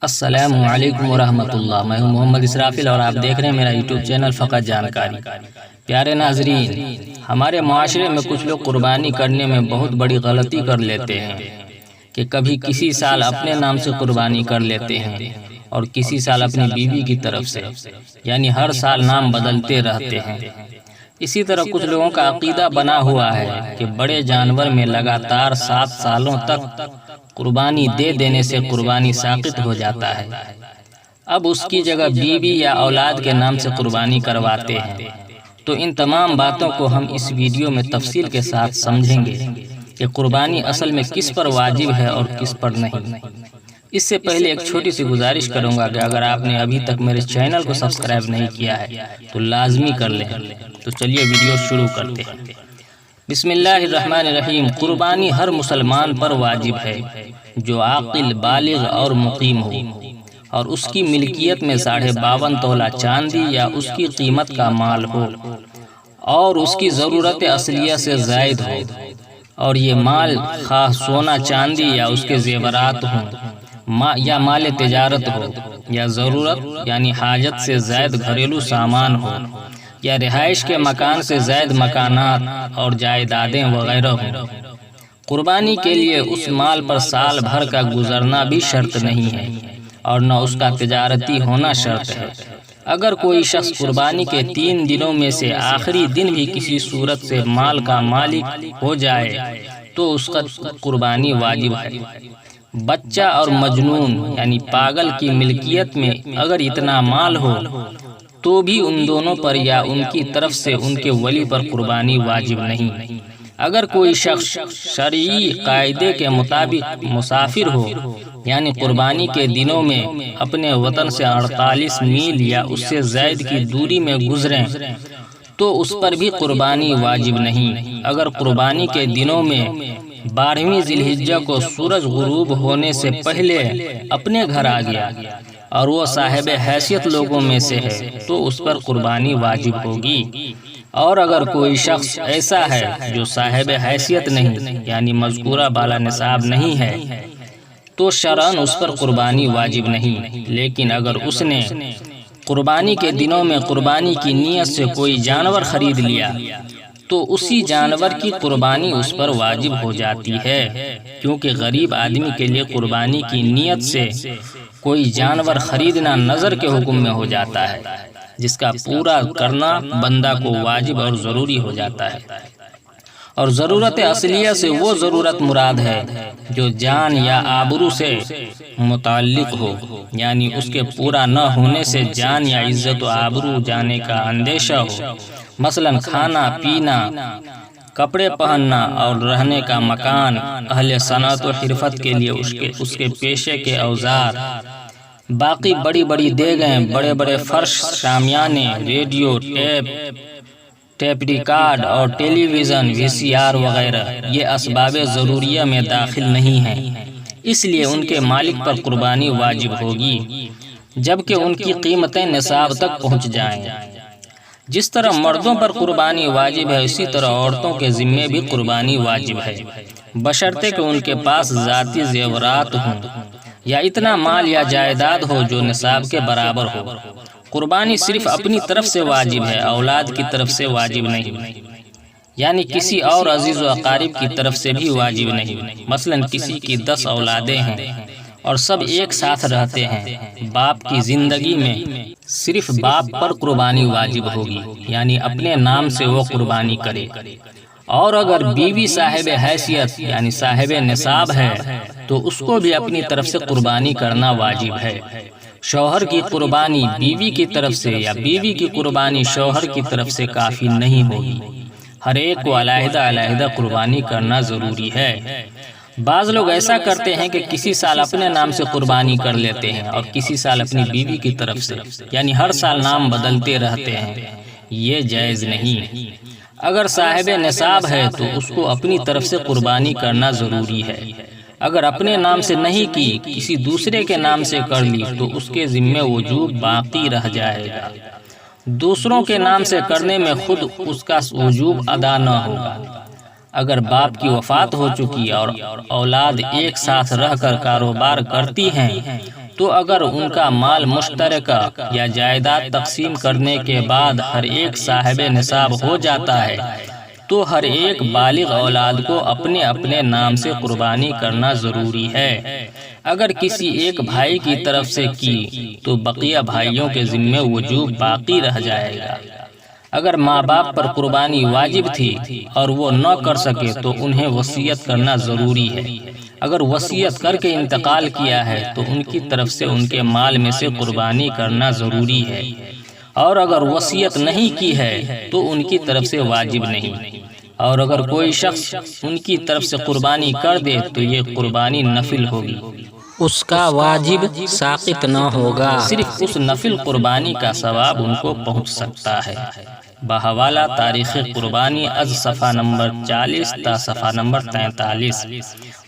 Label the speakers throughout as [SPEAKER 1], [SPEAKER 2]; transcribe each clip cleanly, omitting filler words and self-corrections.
[SPEAKER 1] السلام علیکم ورحمۃ اللہ۔ میں ہوں محمد اسرافل اور آپ دیکھ رہے ہیں میرا یوٹیوب چینل فقط جانکاری۔ پیارے ناظرین، ہمارے معاشرے میں کچھ لوگ قربانی کرنے میں بہت بڑی غلطی کر لیتے ہیں کہ کبھی کسی سال اپنے نام سے قربانی کر لیتے ہیں اور کسی سال اپنی بیوی کی طرف سے، یعنی ہر سال نام بدلتے رہتے ہیں۔ اسی طرح کچھ لوگوں کا عقیدہ بنا ہوا ہے کہ بڑے جانور میں لگاتار 7 سالوں تک قربانی دے دینے سے قربانی ساقط ہو جاتا ہے، اب اس کی جگہ بیوی یا اولاد کے نام سے قربانی کرواتے ہیں۔ تو ان تمام باتوں کو ہم اس ویڈیو میں تفصیل کے ساتھ سمجھیں گے کہ قربانی اصل میں کس پر واجب ہے اور کس پر نہیں۔ اس سے پہلے ایک چھوٹی سی گزارش کروں گا کہ اگر آپ نے ابھی تک میرے چینل کو سبسکرائب نہیں کیا ہے تو لازمی کر لیں۔ تو چلیے ویڈیو شروع کرتے ہیں۔ بسم اللہ الرحمن الرحیم۔ قربانی ہر مسلمان پر واجب ہے جو عاقل، بالغ اور مقیم ہو، اور اس کی ملکیت میں 52.5 تولہ چاندی یا اس کی قیمت کا مال ہو، اور اس کی ضرورت اصلیہ سے زائد ہو، اور یہ مال خواہ سونا چاندی یا اس کے زیورات ہوں، یا مال تجارت ہو، یا ضرورت یعنی حاجت سے زائد گھریلو سامان ہو، یا رہائش کے مکان سے زائد مکانات اور جائیدادیں وغیرہ ہوں۔ قربانی کے لیے اس مال پر سال بھر کا گزرنا بھی شرط نہیں ہے اور نہ اس کا تجارتی ہونا شرط ہے۔ اگر کوئی شخص قربانی کے 3 دنوں میں سے آخری دن بھی کسی صورت سے مال کا مالک ہو جائے تو اس کا قربانی واجب ہے۔ بچہ اور مجنون یعنی پاگل کی ملکیت میں اگر اتنا مال ہو تو بھی ان دونوں پر یا ان کی طرف سے ان کے ولی پر قربانی واجب نہیں۔ اگر کوئی شخص شرعی قاعدے کے مطابق مسافر ہو، یعنی قربانی کے دنوں میں اپنے وطن سے 48 میل یا اس سے زائد کی دوری میں گزریں تو اس پر بھی قربانی واجب نہیں۔ اگر قربانی کے دنوں میں 12ویں ذی الحجہ کو سورج غروب ہونے سے پہلے اپنے گھر آ گیا اور وہ صاحب حیثیت لوگوں میں سے ہے تو اس پر قربانی واجب ہوگی۔ اور اگر کوئی شخص ایسا ہے جو صاحب حیثیت نہیں، یعنی مذکورہ بالا نصاب نہیں ہے، تو شرعاً اس پر قربانی واجب نہیں۔ لیکن اگر اس نے قربانی کے دنوں میں قربانی کی نیت سے کوئی جانور خرید لیا تو اسی جانور کی قربانی اس پر واجب ہو جاتی ہے، کیونکہ غریب آدمی کے لیے قربانی کی نیت سے کوئی جانور خریدنا نظر کے حکم میں ہو جاتا ہے، جس کا پورا کرنا بندہ کو واجب اور ضروری ہو جاتا ہے۔ اور ضرورت اصلیہ سے وہ ضرورت مراد ہے جو جان یا آبرو سے متعلق ہو، یعنی اس کے پورا نہ ہونے سے جان یا عزت و آبرو جانے کا اندیشہ ہو، مثلا کھانا پینا، کپڑے پہننا اور رہنے کا مکان، اہل صنعت و حرفت کے لیے اس کے پیشے کے اوزار، باقی بڑی بڑی دیگیں، بڑے بڑے فرش، شامیانے، ریڈیو، ٹیپ ریکارڈ اور ٹیلی ویژن، VCR وغیرہ، یہ اسباب ضروریہ میں داخل نہیں ہیں، اس لیے ان کے مالک پر قربانی واجب ہوگی جبکہ ان کی قیمتیں نصاب تک پہنچ جائیں۔ جس طرح مردوں پر قربانی واجب ہے اسی طرح عورتوں کے ذمے بھی قربانی واجب ہے، بشرطے کہ ان کے پاس ذاتی زیورات ہوں یا اتنا مال یا جائیداد ہو جو نصاب کے برابر ہو۔ قربانی صرف اپنی طرف سے واجب ہے، اولاد کی طرف سے واجب نہیں، یعنی کسی اور عزیز و اقارب کی طرف سے بھی واجب نہیں۔ مثلا کسی کی 10 اولادیں ہیں اور سب ایک ساتھ رہتے ہیں، باپ کی زندگی میں صرف باپ پر قربانی واجب ہوگی، یعنی اپنے نام سے وہ قربانی کرے۔ اور اگر بیوی صاحب حیثیت یعنی صاحب نصاب ہے تو اس کو بھی اپنی طرف سے قربانی کرنا واجب ہے۔ شوہر کی قربانی بیوی کی طرف سے یا بیوی کی قربانی شوہر کی طرف سے کافی نہیں ہوگی، ہر ایک کو علیحدہ علیحدہ قربانی کرنا ضروری ہے۔ بعض لوگ ایسا کرتے ہیں کہ کسی سال اپنے نام سے قربانی کر لیتے ہیں اور کسی سال اپنی بیوی کی طرف سے، یعنی ہر سال نام بدلتے رہتے ہیں، یہ جائز نہیں۔ اگر صاحب نصاب ہے تو اس کو اپنی طرف سے قربانی کرنا ضروری ہے۔ اگر اپنے نام سے نہیں کی، کسی دوسرے کے نام سے کر لی تو اس کے ذمے وجوب باقی رہ جائے گا۔ دوسروں کے نام سے کرنے میں خود اس کا وجوب ادا نہ ہوگا۔ اگر باپ کی وفات ہو چکی اور اولاد ایک ساتھ رہ کر کاروبار کرتی ہیں تو اگر ان کا مال مشترکہ یا جائیداد تقسیم کرنے کے بعد ہر ایک صاحب نصاب ہو جاتا ہے تو ہر ایک بالغ اولاد کو اپنے اپنے نام سے قربانی کرنا ضروری ہے۔ اگر کسی ایک بھائی کی طرف سے کی تو بقیہ بھائیوں کے ذمے وجوب باقی رہ جائے گا۔ اگر ماں باپ پر قربانی واجب تھی اور وہ نہ کر سکے تو انہیں وصیت کرنا ضروری ہے۔ اگر وصیت کر کے انتقال کیا ہے تو ان کی طرف سے ان کے مال میں سے قربانی کرنا ضروری ہے، اور اگر وصیت نہیں کی ہے تو ان کی طرف سے واجب نہیں، اور اگر کوئی شخص ان کی طرف سے قربانی کر دے تو یہ قربانی نفل ہوگی،
[SPEAKER 2] اس کا واجب ساقط نہ ہوگا،
[SPEAKER 1] صرف اس نفل قربانی کا ثواب ان کو پہنچ سکتا ہے۔ بحوالہ تاریخ قربانی از صفحہ نمبر 40 تا صفحہ نمبر 43،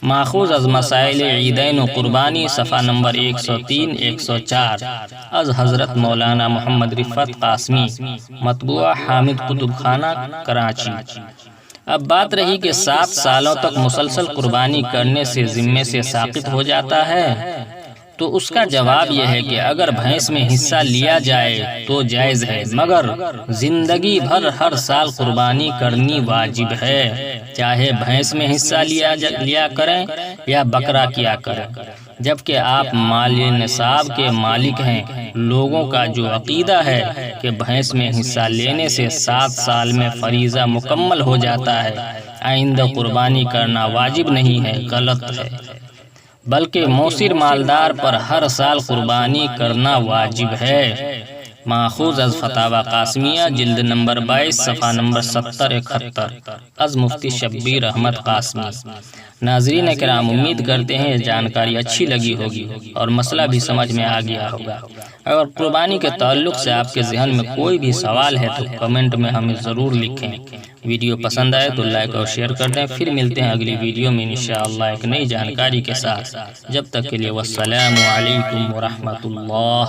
[SPEAKER 1] ماخوذ از مسائل عیدین و قربانی صفحہ نمبر 103-104 از حضرت مولانا محمد رفعت قاسمی، مطبوعہ حامد کتب خانہ کراچی۔ اب بات رہی کہ 7 سالوں تک مسلسل قربانی کرنے سے ذمے سے ساقط ہو جاتا ہے، تو اس کا جواب یہ ہے کہ اگر بھینس میں حصہ لیا جائے تو جائز ہے، مگر زندگی بھر ہر سال قربانی کرنی واجب ہے، چاہے بھینس میں حصہ لیا کریں یا بکرا کیا کریں۔ جبکہ آپ مال نصاب کے مالک ہیں، لوگوں کا جو عقیدہ ہے کہ بھینس میں حصہ لینے سے 7 سال میں فریضہ مکمل ہو جاتا ہے، آئندہ قربانی کرنا واجب نہیں ہے، غلط ہے، بلکہ موثر مالدار پر ہر سال قربانی کرنا واجب ہے۔ ماخوذ از فتاوی قاسمیہ جلد نمبر 22 صفحہ نمبر 70-71 از مفتی شبیر احمد قاسمی۔ ناظرین کرام، امید کرتے ہیں یہ جانکاری اچھی لگی ہوگی اور مسئلہ بھی سمجھ میں آ گیا ہوگا۔ اگر قربانی کے تعلق سے آپ کے ذہن میں کوئی بھی سوال ہے تو کمنٹ میں ہمیں ضرور لکھیں۔ ویڈیو پسند آئے تو لائک اور شیئر کر دیں۔ پھر ملتے ہیں اگلی ویڈیو میں انشاءاللہ ایک نئی جانکاری کے ساتھ۔ جب تک کے لیے والسلام علیکم ورحمۃ اللہ۔